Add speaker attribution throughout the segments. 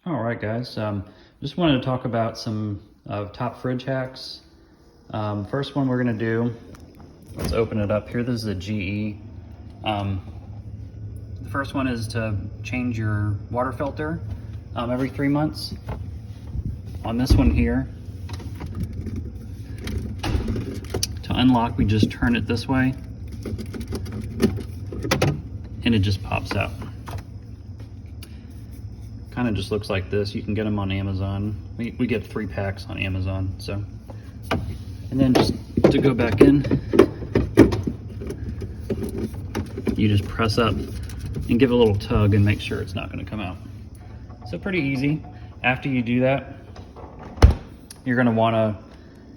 Speaker 1: All right, guys. Just wanted to talk about some top fridge hacks. First one we're going to do, let's open it up here. This is a GE. The first one is to change your water filter every 3 months. On this one here, to unlock, we just turn it this way and it just pops out. Kind of just looks like this. You can get them on Amazon. We get 3 packs on Amazon. So, and then just to go back in, you just press up and give it a little tug and make sure it's not going to come out. So pretty easy. After you do that, you're going to want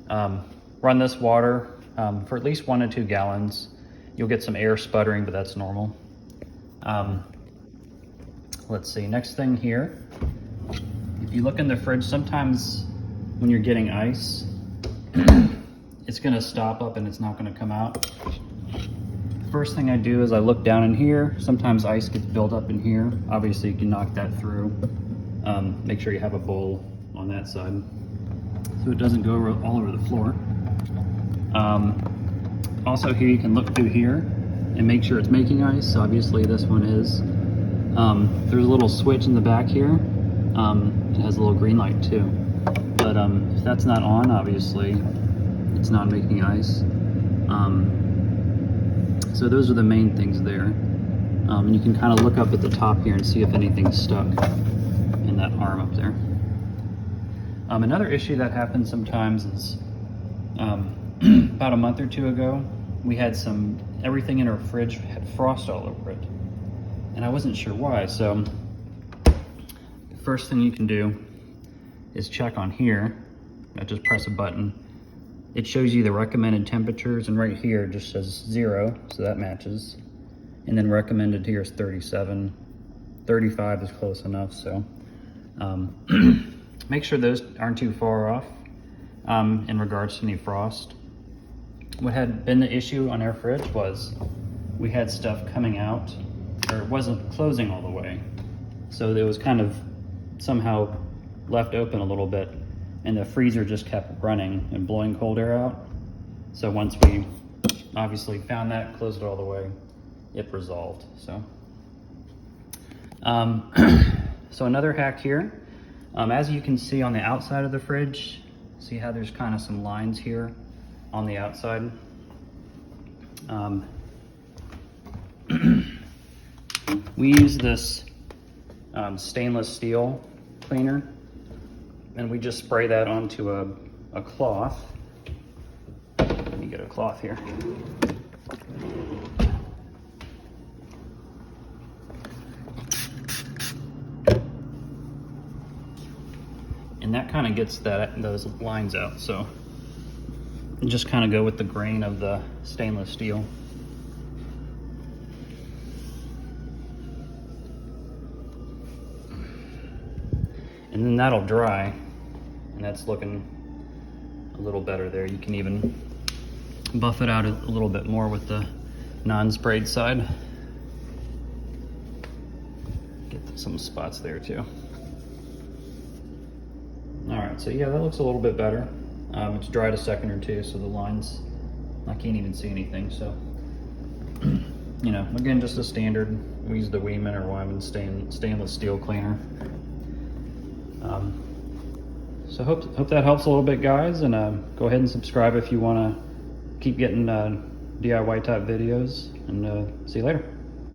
Speaker 1: to run this water for at least 1 to 2 gallons. You'll get some air sputtering, but that's normal. Let's see, next thing here, if you look in the fridge, sometimes when you're getting ice, it's gonna stop up and it's not gonna come out. First thing I do is I look down in here. Sometimes ice gets built up in here. Obviously you can knock that through. Make sure you have a bowl on that side so it doesn't go all over the floor. Also here you can look through here and make sure it's making ice. Obviously this one is. There's a little switch in the back here. It has a little green light too. But if that's not on, obviously, it's not making ice. So those are the main things there. And you can kind of look up at the top here and see if anything's stuck in that arm up there. Another issue that happens sometimes is about a month or 2 ago, we had everything in our fridge had frost all over it. And I wasn't sure why, so the first thing you can do is check on here. I just press a button. It shows you the recommended temperatures, and right here it just says 0, so that matches. And then recommended here is 37. 35 is close enough, so make sure those aren't too far off in regards to any frost. What had been the issue on our fridge was we had stuff coming out, or it wasn't closing all the way. So it was kind of somehow left open a little bit, and the freezer just kept running and blowing cold air out. So once we obviously found that, closed it all the way, it resolved. So, so another hack here, as you can see on the outside of the fridge, see how there's kind of some lines here on the outside. We use this stainless steel cleaner, and we just spray that onto a cloth. Let me get a cloth here. And that kind of gets those lines out. So just kind of go with the grain of the stainless steel. And then that'll dry, and that's looking a little better there. You can even buff it out a little bit more with the non-sprayed side. Get some spots there too. All right, so yeah, that looks a little bit better. It's dried a second or two, so the lines, I can't even see anything. So, you know, again, just a standard. We use the Weiman or Wyman stainless steel cleaner. So hope that helps a little bit, guys, and go ahead and subscribe if you want to keep getting DIY type videos, and see you later.